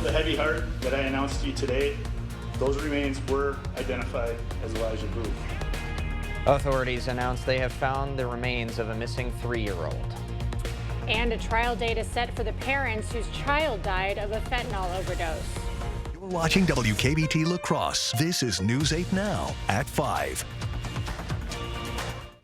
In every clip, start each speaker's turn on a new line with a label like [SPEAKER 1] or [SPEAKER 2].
[SPEAKER 1] the heavy heart that I announced to you today, those remains were identified as Elijah Vu.
[SPEAKER 2] Authorities announced they have found the remains of a missing 3-year-old.
[SPEAKER 3] And a trial date is set for the parents whose child died of a fentanyl overdose.
[SPEAKER 4] You're watching WKBT La Crosse. This is News 8 Now at 5.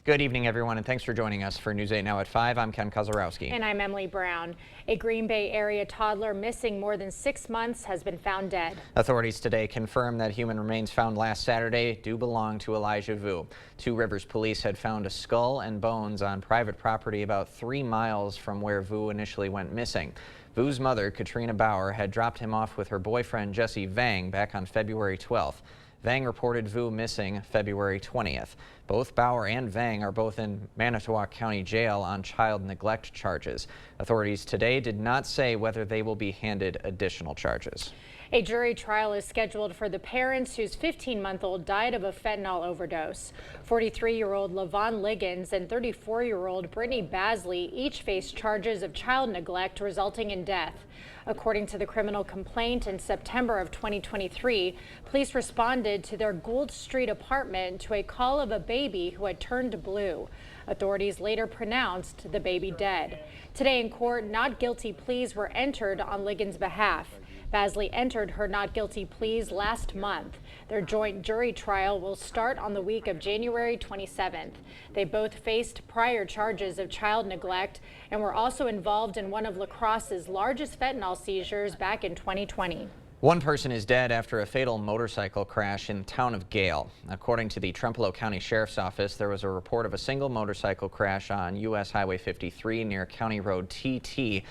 [SPEAKER 2] Good evening, everyone, and thanks for joining us for News 8 Now at 5. I'm Ken Kozarowski.
[SPEAKER 3] And I'm Emily Brown. A Green Bay area toddler missing more than 6 months has been found dead.
[SPEAKER 2] Authorities today confirmed that human remains found last Saturday do belong to Elijah Vu. Two Rivers police had found a skull and bones on private property about 3 miles from where Vu initially went missing. Vu's mother, Katrina Bauer, had dropped him off with her boyfriend, Jesse Vang, back on February 12th. Vang reported Vu missing February 20th. Both Bauer and Vang are both in Manitowoc County Jail on child neglect charges. Authorities today did not say whether they will be handed additional charges.
[SPEAKER 3] A jury trial is scheduled for the parents whose 15-month-old died of a fentanyl overdose. 43-year-old Lavon Liggins and 34-year-old Brittany Basley each face charges of child neglect resulting in death. According to the criminal complaint, in September of 2023, police responded to their Gould Street apartment to a call of a baby who had turned blue. Authorities later pronounced the baby dead. Today in court, not guilty pleas were entered on Liggins' behalf. Basley entered her not guilty pleas last month. Their joint jury trial will start on the week of January 27th. They both faced prior charges of child neglect and were also involved in one of La Crosse's largest fentanyl seizures back in 2020.
[SPEAKER 2] One person is dead after a fatal motorcycle crash in the town of Gale. According to the Trempealeau County Sheriff's Office, there was a report of a single motorcycle crash on U.S. Highway 53 near County Road TT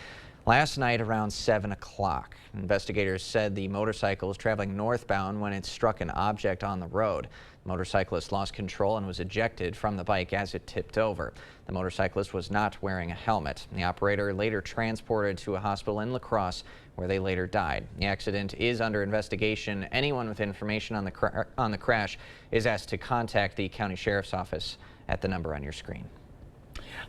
[SPEAKER 2] last night around 7 o'clock. Investigators said the motorcycle was traveling northbound when it struck an object on the road. The motorcyclist lost control and was ejected from the bike as it tipped over. The motorcyclist was not wearing a helmet. The operator later transported to a hospital in La Crosse where they later died. The accident is under investigation. Anyone with information on the crash is asked to contact the County Sheriff's Office at the number on your screen.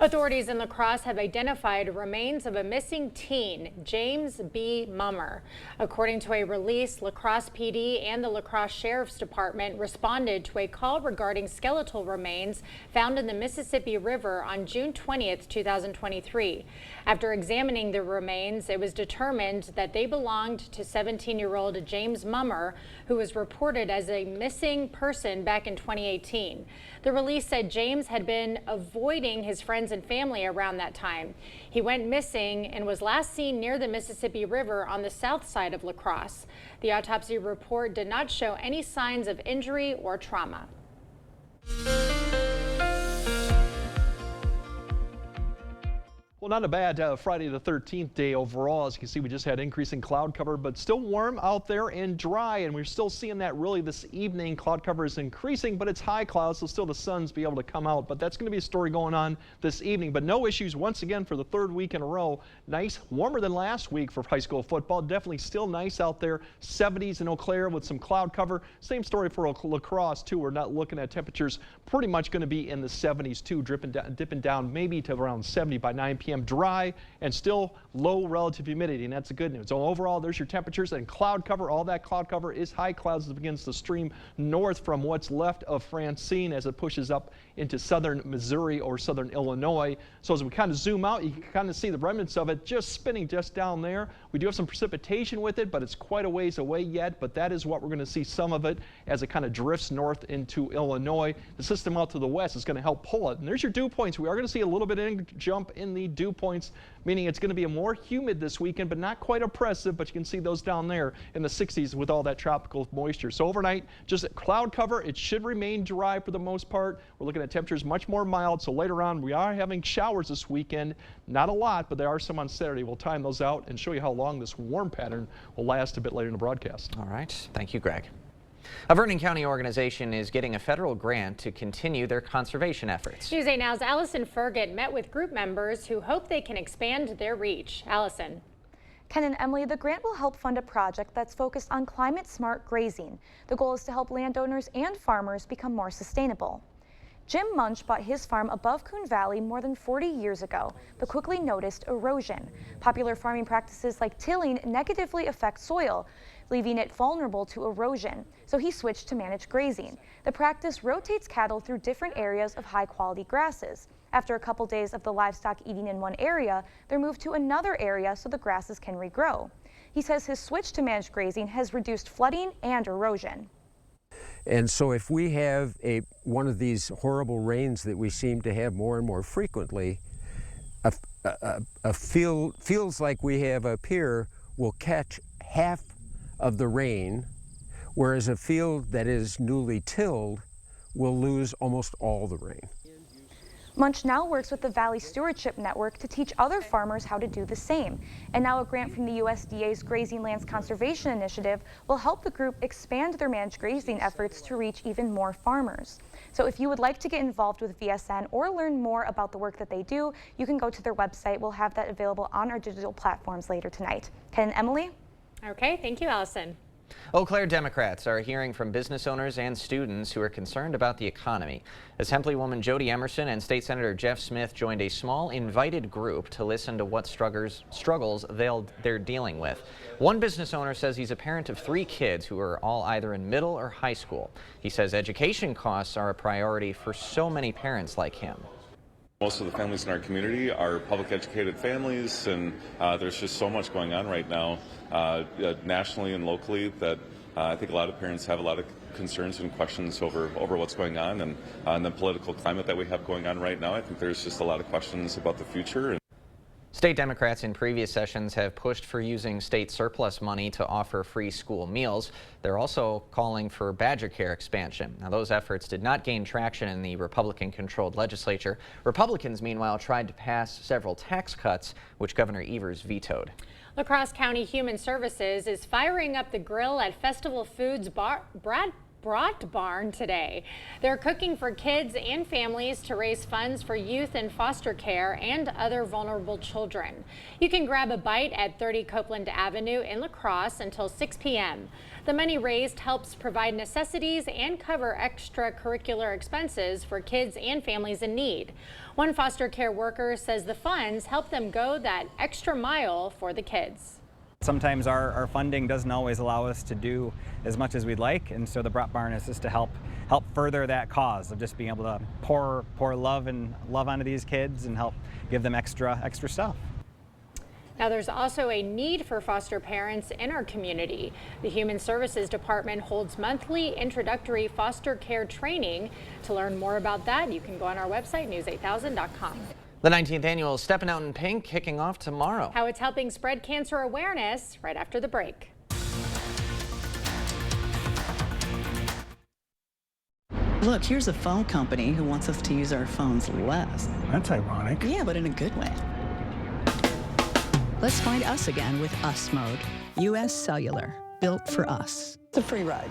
[SPEAKER 3] Authorities in La Crosse have identified remains of a missing teen, James B. Mummer. According to a release, La Crosse PD and the La Crosse Sheriff's Department responded to a call regarding skeletal remains found in the Mississippi River on June 20th, 2023. After examining the remains, it was determined that they belonged to 17-year-old James Mummer, who was reported as a missing person back in 2018. The release said James had been avoiding his friends and family around that time. He went missing and was last seen near the Mississippi River on the south side of La Crosse. The autopsy report did not show any signs of injury or trauma.
[SPEAKER 5] Well, not a bad Friday the 13th day overall. As you can see, we just had increasing cloud cover, but still warm out there and dry. And we're still seeing that really this evening. Cloud cover is increasing, but it's high clouds, so still the sun's be able to come out. But that's going to be a story going on this evening. But no issues once again for the third week in a row. Nice, warmer than last week for high school football. Definitely still nice out there. 70s in Eau Claire with some cloud cover. Same story for La Crosse too. We're not looking at temperatures pretty much going to be in the 70s too, dipping down maybe to around 70 by 9 p.m. Dry and still low relative humidity, and that's the good news. So overall, there's your temperatures and cloud cover. All that cloud cover is high clouds that begins to stream north from what's left of Francine as it pushes up into southern Missouri or southern Illinois. So as we kind of zoom out, you can kind of see the remnants of it just spinning just down there. We do have some precipitation with it, but it's quite a ways away yet. But that is what we're going to see some of it as it kind of drifts north into Illinois. The system out to the west is going to help pull it. And there's your dew points. We are going to see a little bit of jump in the dew points, meaning it's going to be a more humid this weekend, but not quite oppressive. But you can see those down there in the 60s with all that tropical moisture. So overnight, just cloud cover. It should remain dry for the most part. We're looking at temperatures much more mild. So later on, we are having showers this weekend. Not a lot, but there are some on Saturday. We'll time those out and show you how long this warm pattern will last a bit later in the broadcast.
[SPEAKER 2] All right. Thank you, Greg. A Vernon County organization is getting a federal grant to continue their conservation efforts.
[SPEAKER 3] News 8 Now's Allison Fergott met with group members who hope they can expand their reach. Allison.
[SPEAKER 6] Ken and Emily, the grant will help fund a project that's focused on climate-smart grazing. The goal is to help landowners and farmers become more sustainable. Jim Munch bought his farm above Coon Valley more than 40 years ago, but quickly noticed erosion. Popular farming practices like tilling negatively affect soil, leaving it vulnerable to erosion. So he switched to managed grazing. The practice rotates cattle through different areas of high-quality grasses. After a couple days of the livestock eating in one area, they're moved to another area so the grasses can regrow. He says his switch to managed grazing has reduced flooding and erosion.
[SPEAKER 7] And so if we have one of these horrible rains that we seem to have more and more frequently, a field, fields like we have up here will catch half of the rain, whereas a field that is newly tilled will lose almost all the rain.
[SPEAKER 6] Munch now works with the Valley Stewardship Network to teach other farmers how to do the same. And now a grant from the USDA's Grazing Lands Conservation Initiative will help the group expand their managed grazing efforts to reach even more farmers. So if you would like to get involved with VSN or learn more about the work that they do, you can go to their website. We'll have that available on our digital platforms later tonight. Ken and Emily?
[SPEAKER 3] Okay, thank you, Allison.
[SPEAKER 2] Eau Claire Democrats are hearing from business owners and students who are concerned about the economy. Assemblywoman Jody Emerson and State Senator Jeff Smith joined a small invited group to listen to what struggles they're dealing with. One business owner says he's a parent of 3 kids who are all either in middle or high school. He says education costs are a priority for so many parents like him.
[SPEAKER 8] Most of the families in our community are public educated families, and there's just so much going on right now nationally and locally that I think a lot of parents have a lot of concerns and questions over what's going on, and the political climate that we have going on right now. I think there's just a lot of questions about the future.
[SPEAKER 2] State Democrats in previous sessions have pushed for using state surplus money to offer free school meals. They're also calling for Badger Care expansion. Now, those efforts did not gain traction in the Republican-controlled legislature. Republicans, meanwhile, tried to pass several tax cuts, which Governor Evers vetoed.
[SPEAKER 3] La Crosse County Human Services is firing up the grill at Festival Foods Brat Barn today. They're cooking for kids and families to raise funds for youth in foster care and other vulnerable children. You can grab a bite at 30 Copeland Avenue in La Crosse until 6 p.m. The money raised helps provide necessities and cover extracurricular expenses for kids and families in need. One foster care worker says the funds help them go that extra mile for the kids.
[SPEAKER 9] Sometimes our funding doesn't always allow us to do as much as we'd like, and so the Brat Barn is just to help further that cause of just being able to pour love onto these kids and help give them extra stuff.
[SPEAKER 3] Now, there's also a need for foster parents in our community. The Human Services Department holds monthly introductory foster care training. To learn more about that, you can go on our website, news8000.com.
[SPEAKER 2] The 19th annual Steppin' Out in Pink kicking off tomorrow.
[SPEAKER 3] How it's helping spread cancer awareness right after the break.
[SPEAKER 10] Look, here's a phone company who wants us to use our phones less.
[SPEAKER 11] That's ironic.
[SPEAKER 10] Yeah, but in a good way.
[SPEAKER 12] Let's find us again with Us Mode. U.S. Cellular, built for us.
[SPEAKER 10] It's a free ride.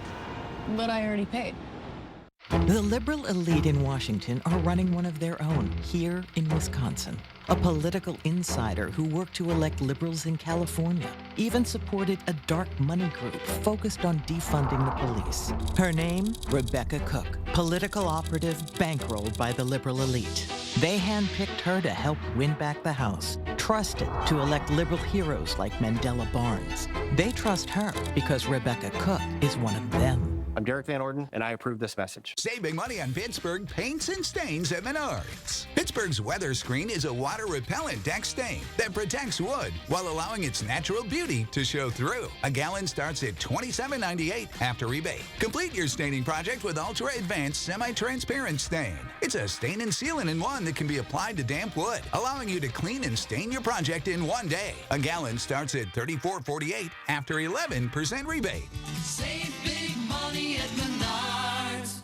[SPEAKER 12] But I already paid.
[SPEAKER 13] The liberal elite in Washington are running one of their own here in Wisconsin. A political insider who worked to elect liberals in California even supported a dark money group focused on defunding the police. Her name, Rebecca Cook, political operative bankrolled by the liberal elite. They handpicked her to help win back the House, trusted to elect liberal heroes like Mandela Barnes. They trust her because Rebecca Cook is one of them.
[SPEAKER 14] I'm Derek Van Orden, and I approve this message.
[SPEAKER 15] Save big money on Pittsburgh paints and stains at Menards. Pittsburgh's Weather Screen is a water-repellent deck stain that protects wood while allowing its natural beauty to show through. A gallon starts at $27.98 after rebate. Complete your staining project with ultra-advanced semi-transparent stain. It's a stain and sealant in one that can be applied to damp wood, allowing you to clean and stain your project in one day. A gallon starts at $34.48 after 11% rebate.
[SPEAKER 16] Save big money at Menards.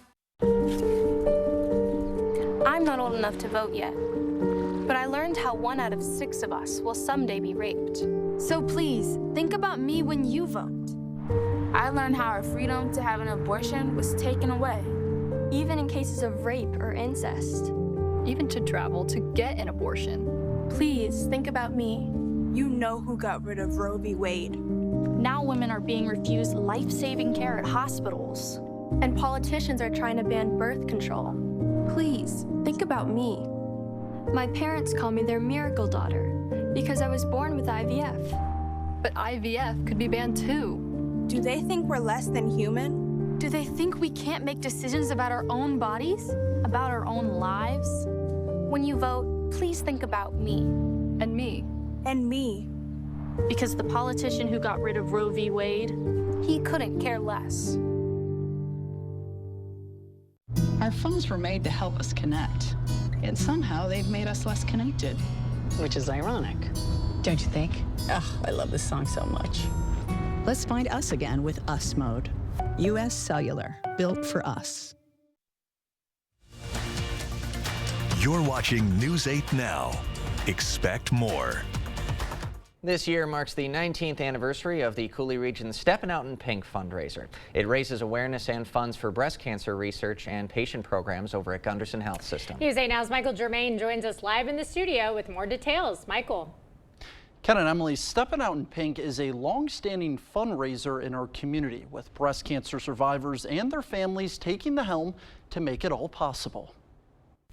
[SPEAKER 17] I'm not old enough to vote yet, but I learned how 1 out of 6 of us will someday be raped.
[SPEAKER 18] So please, think about me when you vote. I learned how our freedom to have an abortion was taken away.
[SPEAKER 17] Even in cases of rape or incest.
[SPEAKER 19] Even to travel to get an abortion.
[SPEAKER 17] Please, think about me.
[SPEAKER 18] You know who got rid of Roe v. Wade.
[SPEAKER 17] Now women are being refused life-saving care at hospitals. And politicians are trying to ban birth control.
[SPEAKER 18] Please, think about me.
[SPEAKER 19] My parents call me their miracle daughter because I was born with IVF. But IVF could be banned too.
[SPEAKER 18] Do they think we're less than human?
[SPEAKER 19] Do they think we can't make decisions about our own bodies? About our own lives?
[SPEAKER 17] When you vote, please think about me.
[SPEAKER 19] And me.
[SPEAKER 18] And me.
[SPEAKER 17] Because the politician who got rid of Roe v. Wade, he couldn't care less.
[SPEAKER 12] Our phones were made to help us connect, and somehow they've made us less connected.
[SPEAKER 10] Which is ironic.
[SPEAKER 12] Don't you think?
[SPEAKER 10] Oh, I love this song so much.
[SPEAKER 12] Let's find us again with Us Mode. U.S. Cellular, built for us.
[SPEAKER 4] You're watching News 8 Now. Expect more.
[SPEAKER 2] This year marks the 19th anniversary of the Coulee Region's Steppin' Out in Pink fundraiser. It raises awareness and funds for breast cancer research and patient programs over at Gunderson Health System.
[SPEAKER 3] News 8 Now's Michael Germain joins us live in the studio with more details. Michael.
[SPEAKER 11] Ken and Emily, Steppin' Out in Pink is a long-standing fundraiser in our community, with breast cancer survivors and their families taking the helm to make it all possible.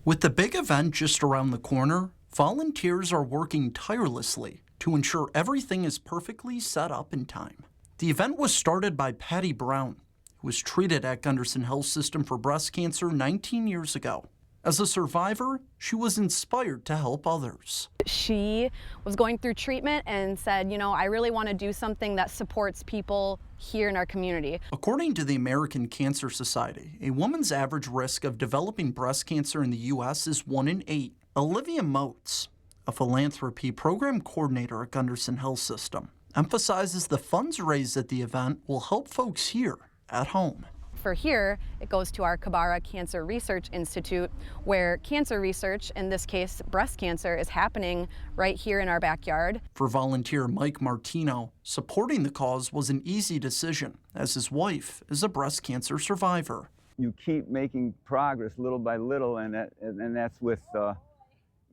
[SPEAKER 11] With the big event just around the corner, volunteers are working tirelessly to ensure everything is perfectly set up in time. The event was started by Patty Brown, who was treated at Gunderson Health System for breast cancer 19 years ago. As a survivor, she was inspired to help others.
[SPEAKER 20] She was going through treatment and said, you know, I really want to do something that supports people here in our community.
[SPEAKER 11] According to the American Cancer Society, a woman's average risk of developing breast cancer in the U.S. is 1 in 8. Olivia Motes, a philanthropy program coordinator at Gunderson Health System, emphasizes the funds raised at the event will help folks here at home.
[SPEAKER 20] For here, it goes to our Kabara Cancer Research Institute, where cancer research, in this case breast cancer, is happening right here in our backyard.
[SPEAKER 11] For volunteer Mike Martino, supporting the cause was an easy decision, as his wife is a breast cancer survivor.
[SPEAKER 21] You keep making progress little by little, and that's with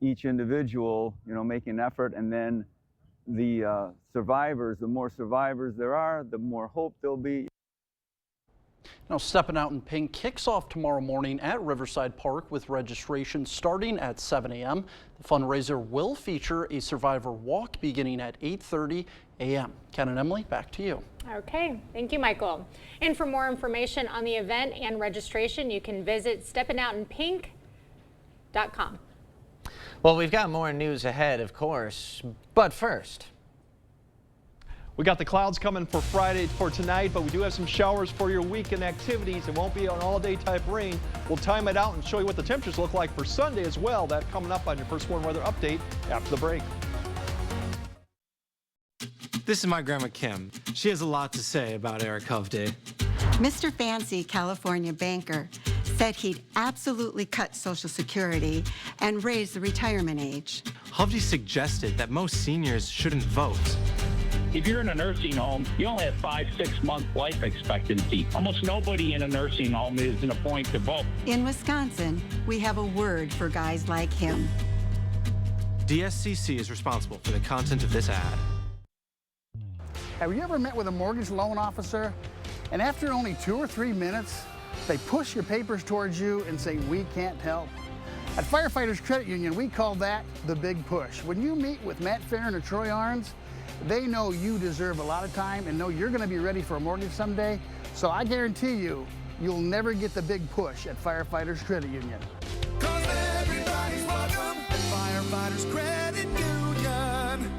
[SPEAKER 21] each individual, you know, making an effort, and then the survivors, the more survivors there are, the more hope there'll be.
[SPEAKER 11] Now, Steppin' Out in Pink kicks off tomorrow morning at Riverside Park with registration starting at 7 a.m. The fundraiser will feature a survivor walk beginning at 8:30 a.m. Ken and Emily, back to you.
[SPEAKER 3] Okay, thank you, Michael. And for more information on the event and registration, you can visit steppinoutinpink.com.
[SPEAKER 2] Well, we've got more news ahead, of course, but first.
[SPEAKER 5] We got the clouds coming for Friday for tonight, but we do have some showers for your weekend activities. It won't be an all-day type rain. We'll time it out and show you what the temperatures look like for Sunday as well. That coming up on your First Warn Weather Update after the break.
[SPEAKER 14] This is my grandma Kim. She has a lot to say about Eric Hovde.
[SPEAKER 22] Mr. Fancy, California banker, said he'd absolutely cut Social Security and raise the retirement age.
[SPEAKER 14] Hovde suggested that most seniors shouldn't vote.
[SPEAKER 23] If you're in a nursing home, you only have 5-6 month life expectancy. Almost nobody in a nursing home is in a point to vote.
[SPEAKER 22] In Wisconsin, we have a word for guys like him.
[SPEAKER 14] DSCC is responsible for the content of this ad.
[SPEAKER 24] Have you ever met with a mortgage loan officer, and after only 2 or 3 minutes, they push your papers towards you and say, "We can't help"? At Firefighters Credit Union, we call that the big push. When you meet with Matt Farron or Troy Arns, they know you deserve a lot of time and know you're going to be ready for a mortgage someday. So I guarantee you, you'll never get the big push at Firefighters Credit Union.
[SPEAKER 16] Everybody's welcome at Firefighters Credit Union.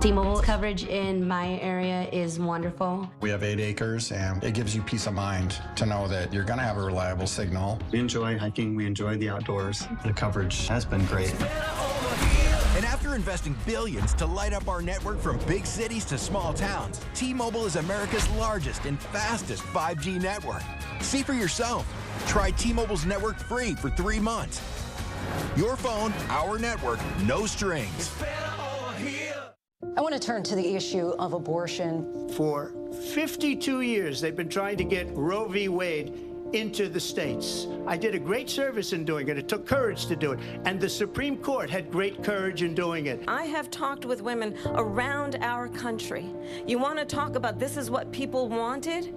[SPEAKER 25] T-Mobile coverage in my area is wonderful.
[SPEAKER 26] We have 8 acres, and it gives you peace of mind to know that you're going to have a reliable signal.
[SPEAKER 27] We enjoy hiking. We enjoy the outdoors. The coverage has been great.
[SPEAKER 28] And after investing billions to light up our network from big cities to small towns, T-Mobile is America's largest and fastest 5G network. See for yourself. Try T-Mobile's network free for 3 months. Your phone, our network, no strings.
[SPEAKER 29] I want to turn to the issue of abortion.
[SPEAKER 30] For 52 years, they've been trying to get Roe v. Wade into the states. I did a great service in doing it. It took courage to do it. And the Supreme Court had great courage in doing it.
[SPEAKER 31] I have talked with women around our country. You want to talk about this is what people wanted?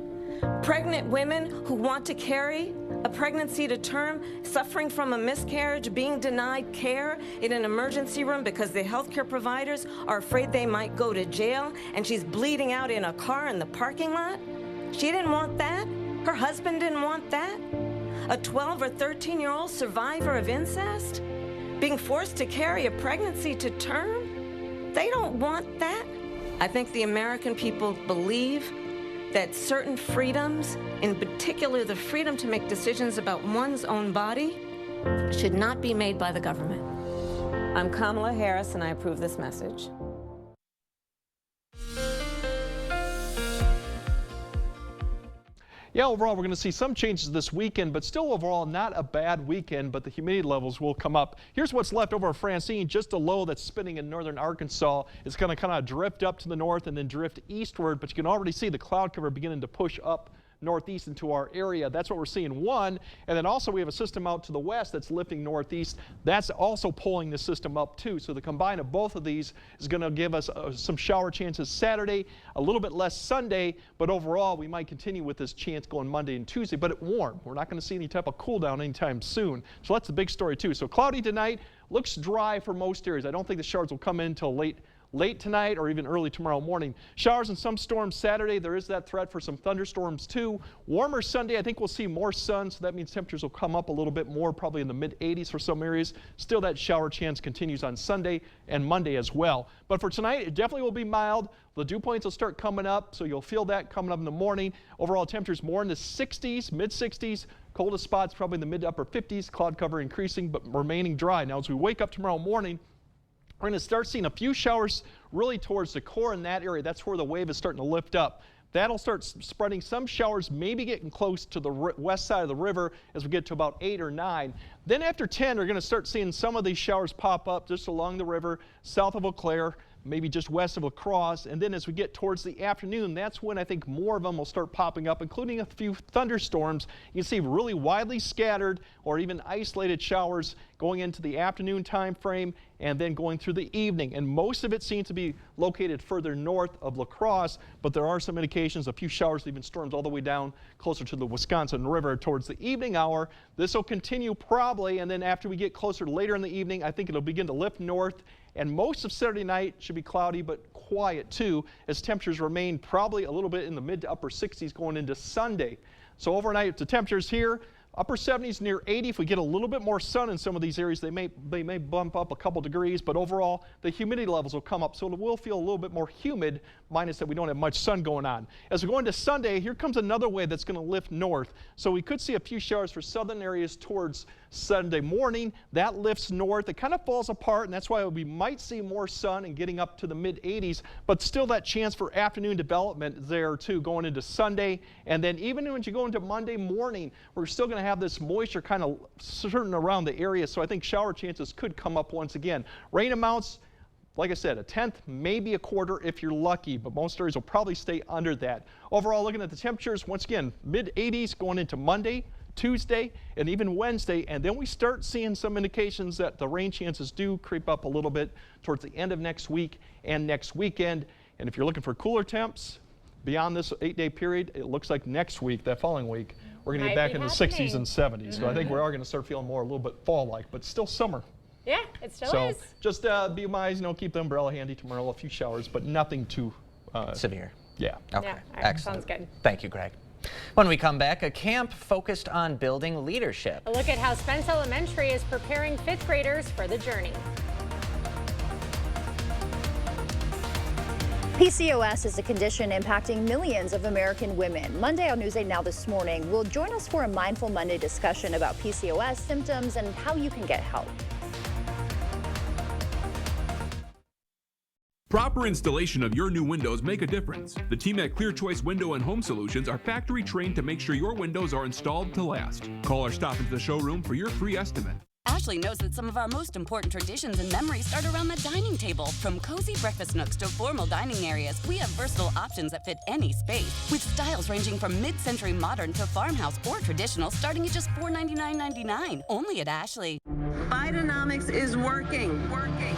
[SPEAKER 1] Pregnant women who want to carry a pregnancy to term, suffering from a miscarriage, being denied care in an emergency room because the healthcare providers are afraid they might go to jail, and she's bleeding out in a car in the parking lot. She didn't want that. Her husband didn't want that. A 12 or 13-year-old survivor of incest being forced to carry a pregnancy to term. They don't want that. I think the American people believe that certain freedoms, in particular the freedom to make decisions about one's own body, should not be made by the government. I'm Kamala Harris, and I approve this message.
[SPEAKER 5] Yeah, overall, we're going to see some changes this weekend, but still overall not a bad weekend, but the humidity levels will come up. Here's what's left over Francine, just a low that's spinning in northern Arkansas. It's going to kind of drift up to the north and then drift eastward, but you can already see the cloud cover beginning to push up northeast into our area. That's what we're seeing, one. And then also we have a system out to the west that's lifting northeast. That's also pulling the system up too. So the combine of both of these is going to give us some shower chances Saturday, a little bit less Sunday, but overall we might continue with this chance going Monday and Tuesday, but it's warm. We're not going to see any type of cool down anytime soon. So that's the big story too. So cloudy tonight, looks dry for most areas. I don't think the showers will come in until late tonight or even early tomorrow morning. Showers and some storms Saturday. There is that threat for some thunderstorms too. Warmer Sunday. I think we'll see more sun, so that means temperatures will come up a little bit more, probably in the mid-80s for some areas. Still, that shower chance continues on Sunday and Monday as well. But for tonight, it definitely will be mild. The dew points will start coming up, so you'll feel that coming up in the morning. Overall temperatures more in the 60s, mid-60s. Coldest spots probably in the mid to upper 50s. Cloud cover increasing but remaining dry. Now, as we wake up tomorrow morning, we're going to start seeing a few showers really towards the core in that area. That's where the wave is starting to lift up. That'll start spreading some showers, maybe getting close to the west side of the river as we get to about 8 or 9. Then after 10, we're going to start seeing some of these showers pop up just along the river, south of Eau Claire, maybe just west of La Crosse. And then as we get towards the afternoon, that's when I think more of them will start popping up, including a few thunderstorms. You can see really widely scattered or even isolated showers going into the afternoon time frame and then going through the evening. And most of it seems to be located further north of La Crosse, but there are some indications, a few showers, even storms all the way down closer to the Wisconsin River towards the evening hour. This will continue probably, and then after we get closer later in the evening, I think it'll begin to lift north. And most of Saturday night should be cloudy but quiet too, as temperatures remain probably a little bit in the mid to upper 60s going into Sunday. So overnight, the temperatures here, upper 70s near 80. If we get a little bit more sun in some of these areas, they may bump up a couple degrees, but overall the humidity levels will come up, so it will feel a little bit more humid, minus that we don't have much sun going on. As we go into Sunday, here comes another wave that's going to lift north, so we could see a few showers for southern areas towards Sunday morning. That lifts north. It kind of falls apart, and that's why we might see more sun and getting up to the mid-80s, but still that chance for afternoon development there too going into Sunday. And then even when you go into Monday morning, we're still going to have this moisture kind of certain around the area, so I think shower chances could come up once again. Rain amounts, like I said, a tenth, maybe a quarter if you're lucky, but most areas will probably stay under that. Overall, looking at the temperatures, once again, mid-80s going into Monday, Tuesday, and even Wednesday, and then we start seeing some indications that the rain chances do creep up a little bit towards the end of next week and next weekend. And if you're looking for cooler temps beyond this 8-day period, it looks like next week, that following week, we're going to get back in the 60s and 70s. So I think we are going to start feeling more a little bit fall-like, but still summer.
[SPEAKER 3] Yeah, it still is.
[SPEAKER 5] So just be wise, keep the umbrella handy tomorrow, a few showers, but nothing too
[SPEAKER 2] severe.
[SPEAKER 5] Yeah.
[SPEAKER 2] Okay.
[SPEAKER 3] Yeah,
[SPEAKER 2] Excellent.
[SPEAKER 3] sounds good.
[SPEAKER 2] Thank you, Greg. When we come back, a camp focused on building leadership.
[SPEAKER 3] A look at how Spence Elementary is preparing 5th graders for the journey.
[SPEAKER 6] PCOS is a condition impacting millions of American women. Monday on News 8 Now this morning will join us for a Mindful Monday discussion about PCOS symptoms and how you can get help.
[SPEAKER 7] Proper installation of your new windows make a difference. The team at Clear Choice Window and Home Solutions are factory trained to make sure your windows are installed to last. Call or stop into the showroom for your free estimate.
[SPEAKER 8] Ashley knows that some of our most important traditions and memories start around the dining table. From cozy breakfast nooks to formal dining areas, we have versatile options that fit any space, with styles ranging from mid-century modern to farmhouse or traditional, starting at just $499.99. Only at Ashley.
[SPEAKER 9] Bidenomics is working.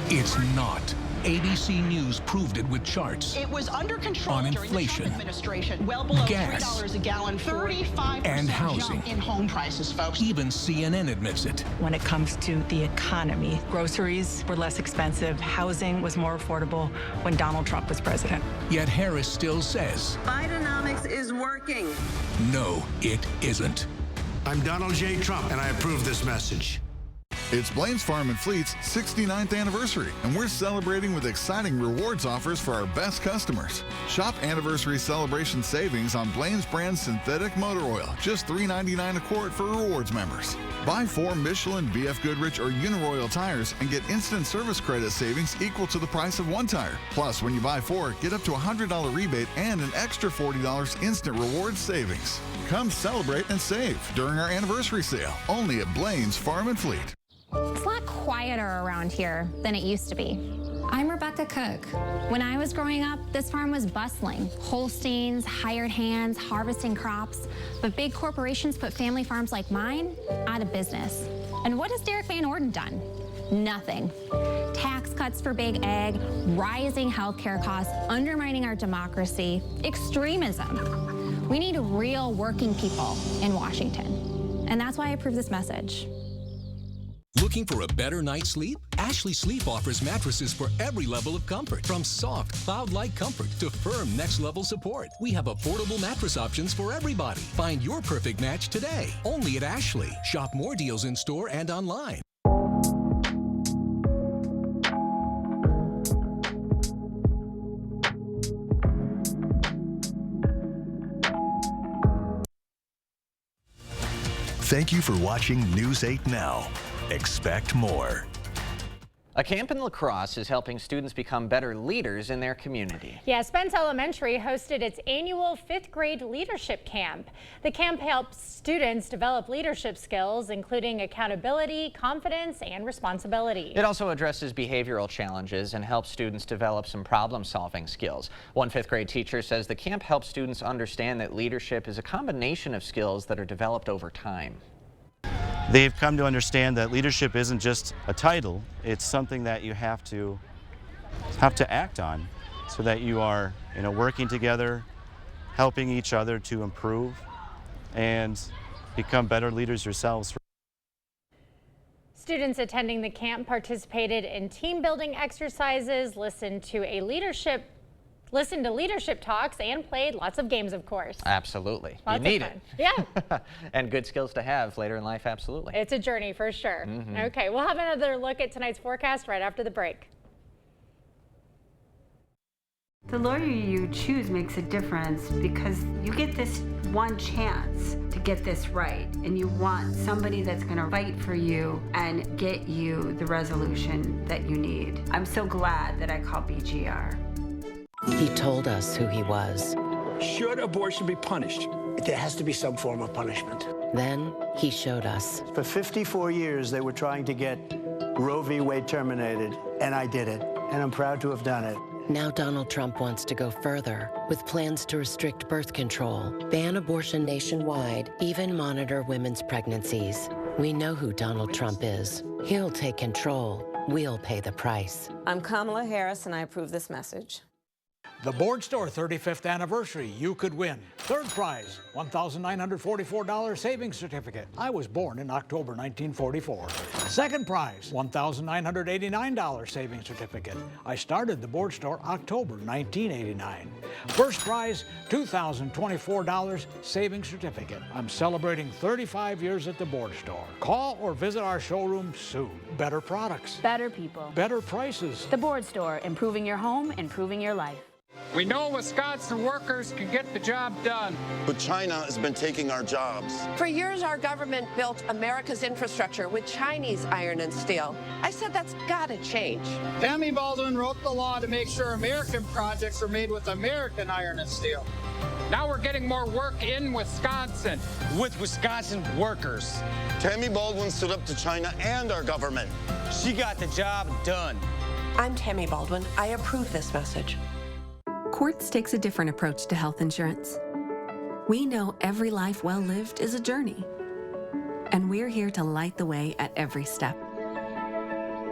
[SPEAKER 4] It's not.
[SPEAKER 9] ABC News proved it with charts.
[SPEAKER 10] It was under control
[SPEAKER 9] on
[SPEAKER 10] during
[SPEAKER 9] inflation,
[SPEAKER 10] the Trump administration, well below
[SPEAKER 9] gas,
[SPEAKER 10] $3 a gallon, 35%
[SPEAKER 9] and housing.
[SPEAKER 10] jump in home prices, folks.
[SPEAKER 9] Even CNN admits it.
[SPEAKER 12] When it comes to the economy, groceries were less expensive, housing was more affordable when Donald Trump was president.
[SPEAKER 9] Yet Harris still says,
[SPEAKER 13] Bidenomics is working.
[SPEAKER 9] no, it isn't.
[SPEAKER 15] I'm Donald J. Trump, and I approve this message.
[SPEAKER 17] It's Blaine's Farm and Fleet's 69th anniversary, and we're celebrating with exciting rewards offers for our best customers. Shop anniversary celebration savings on Blaine's brand synthetic motor oil, just $3.99 a quart for rewards members. Buy 4 Michelin, BF Goodrich, or Uniroyal tires and get instant service credit savings equal to the price of 1 tire. Plus, when you buy 4, get up to a $100 rebate and an extra $40 instant rewards savings. Come celebrate and save during our anniversary sale, only at Blaine's Farm and Fleet.
[SPEAKER 18] It's a lot quieter around here than it used to be. I'm Rebecca Cook. When I was growing up, this farm was bustling. Holsteins, hired hands, harvesting crops. But big corporations put family farms like mine out of business. And what has Derek Van Orden done? Nothing. Tax cuts for big ag, rising healthcare costs, undermining our democracy, extremism. We need real working people in Washington. And that's why I approve this message.
[SPEAKER 9] Looking for a better night's sleep? Ashley Sleep offers mattresses for every level of comfort, from soft, cloud-like comfort to firm next-level support. We have affordable mattress options for everybody. Find your perfect match today, only at Ashley. Shop more deals in store and online.
[SPEAKER 4] Thank you for watching News 8 Now. Expect more.
[SPEAKER 2] A camp in La Crosse is helping students become better leaders in their community.
[SPEAKER 3] Yeah, Spence Elementary hosted its annual 5th grade leadership camp. The camp helps students develop leadership skills, including accountability, confidence, and responsibility.
[SPEAKER 2] It also addresses behavioral challenges and helps students develop some problem-solving skills. One 5th grade teacher says the camp helps students understand that leadership is a combination of skills that are developed over time.
[SPEAKER 19] They've come to understand that leadership isn't just a title, it's something that you have to act on so that you are, working together, helping each other to improve and become better leaders yourselves.
[SPEAKER 3] Students attending the camp participated in team building exercises, listened to leadership talks, and played lots of games, of course.
[SPEAKER 2] Absolutely.
[SPEAKER 3] Lots
[SPEAKER 2] you need
[SPEAKER 3] of fun.
[SPEAKER 2] it.
[SPEAKER 3] Yeah.
[SPEAKER 2] And good skills to have later in life, absolutely.
[SPEAKER 3] It's a journey for sure. Okay, we'll have another look at tonight's forecast right after the break.
[SPEAKER 20] The lawyer you choose makes a difference because you get this one chance to get this right, and you want somebody that's going to fight for you and get you the resolution that you need. I'm so glad that I called BGR.
[SPEAKER 21] He told us who he was.
[SPEAKER 30] Should abortion be punished? There has to be some form of punishment.
[SPEAKER 21] Then he showed us.
[SPEAKER 30] For 54 years, they were trying to get Roe v. Wade terminated, and I did it, and I'm proud to have done it.
[SPEAKER 21] Now Donald Trump wants to go further with plans to restrict birth control, ban abortion nationwide, even monitor women's pregnancies. We know who Donald Trump is. He'll take control. We'll pay the price.
[SPEAKER 1] I'm Kamala Harris, and I approve this message.
[SPEAKER 31] The Board Store 35th anniversary, you could win. Third prize, $1,944 savings certificate. I was born in October 1944. Second prize, $1,989 savings certificate. I started the Board Store October 1989. First prize, $2,024 savings certificate. I'm celebrating 35 years at the Board Store. Call or visit our showroom soon. Better products.
[SPEAKER 32] Better people.
[SPEAKER 31] Better prices.
[SPEAKER 32] The Board Store, improving your home, improving your life.
[SPEAKER 33] We know Wisconsin workers can get the job done.
[SPEAKER 34] But China has been taking our jobs.
[SPEAKER 35] For years, our government built America's infrastructure with Chinese iron and steel. I said that's gotta change.
[SPEAKER 33] Tammy Baldwin wrote the law to make sure American projects are made with American iron and steel. Now we're getting more work in Wisconsin.
[SPEAKER 14] With Wisconsin workers.
[SPEAKER 34] Tammy Baldwin stood up to China and our government.
[SPEAKER 14] She got the job done.
[SPEAKER 35] I'm Tammy Baldwin. I approve this message.
[SPEAKER 36] Quartz takes a different approach to health insurance. We know every life well lived is a journey, and we're here to light the way at every step.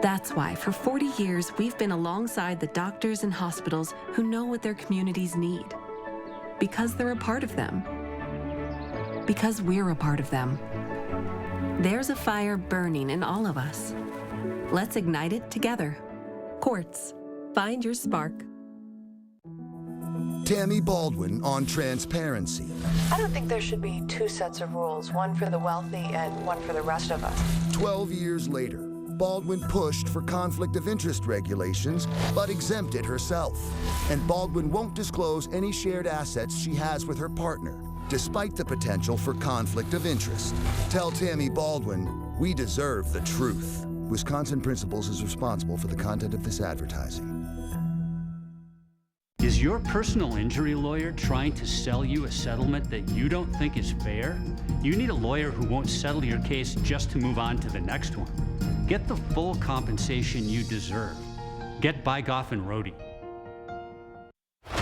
[SPEAKER 36] That's why for 40 years, we've been alongside the doctors and hospitals who know what their communities need. Because they're a part of them. Because we're a part of them. There's a fire burning in all of us. Let's ignite it together. Quartz. Find your spark.
[SPEAKER 5] Tammy Baldwin on transparency.
[SPEAKER 6] I don't think there should be two sets of rules, one for the wealthy and one for the rest of us.
[SPEAKER 5] 12 years later, Baldwin pushed for conflict of interest regulations, but exempted herself. And Baldwin won't disclose any shared assets she has with her partner, despite the potential for conflict of interest. Tell Tammy Baldwin, we deserve the truth. Wisconsin Principles is responsible for the content of this advertising.
[SPEAKER 7] Is your personal injury lawyer trying to sell you a settlement that you don't think is fair? You need a lawyer who won't settle your case just to move on to the next one. Get the full compensation you deserve. Get Bygoff and Rohde.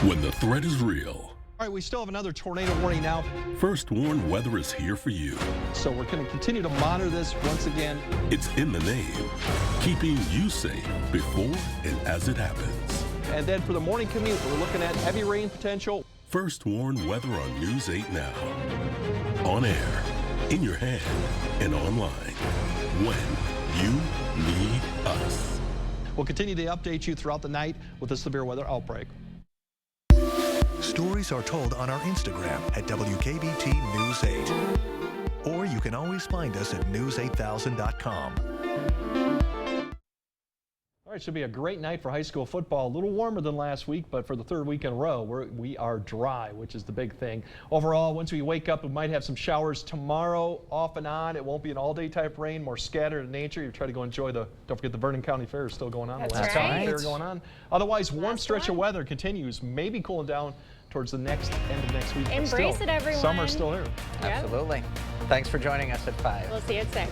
[SPEAKER 8] When the threat is real.
[SPEAKER 10] All right, we still have another tornado warning now.
[SPEAKER 8] First Warn Weather is here for you.
[SPEAKER 10] So we're going to continue to monitor this once again.
[SPEAKER 8] It's in the name, keeping you safe before and as it happens.
[SPEAKER 10] And then for the morning commute, we're looking at heavy rain potential.
[SPEAKER 8] First Warn Weather on News 8 Now. On air, in your hand, and online. When you need us.
[SPEAKER 10] We'll continue to update you throughout the night with a severe weather outbreak.
[SPEAKER 4] Stories are told on our Instagram at WKBT News 8. Or you can always find us at news8000.com.
[SPEAKER 10] All right, should be a great night for high school football. A little warmer than last week, but for the third week in a row, we are dry, which is the big thing. Overall, once we wake up, we might have some showers tomorrow, off and on. It won't be an all-day type rain, more scattered in nature. You try to go enjoy don't forget the Vernon County Fair is still going on.
[SPEAKER 3] That's
[SPEAKER 10] the last
[SPEAKER 3] right.
[SPEAKER 10] county fair going on. Otherwise, warm stretch of weather continues, maybe cooling down towards the end of next week.
[SPEAKER 3] Embrace it, everyone.
[SPEAKER 10] Summer's still here.
[SPEAKER 2] Absolutely. Thanks for joining us at 5.
[SPEAKER 3] We'll see you at 6.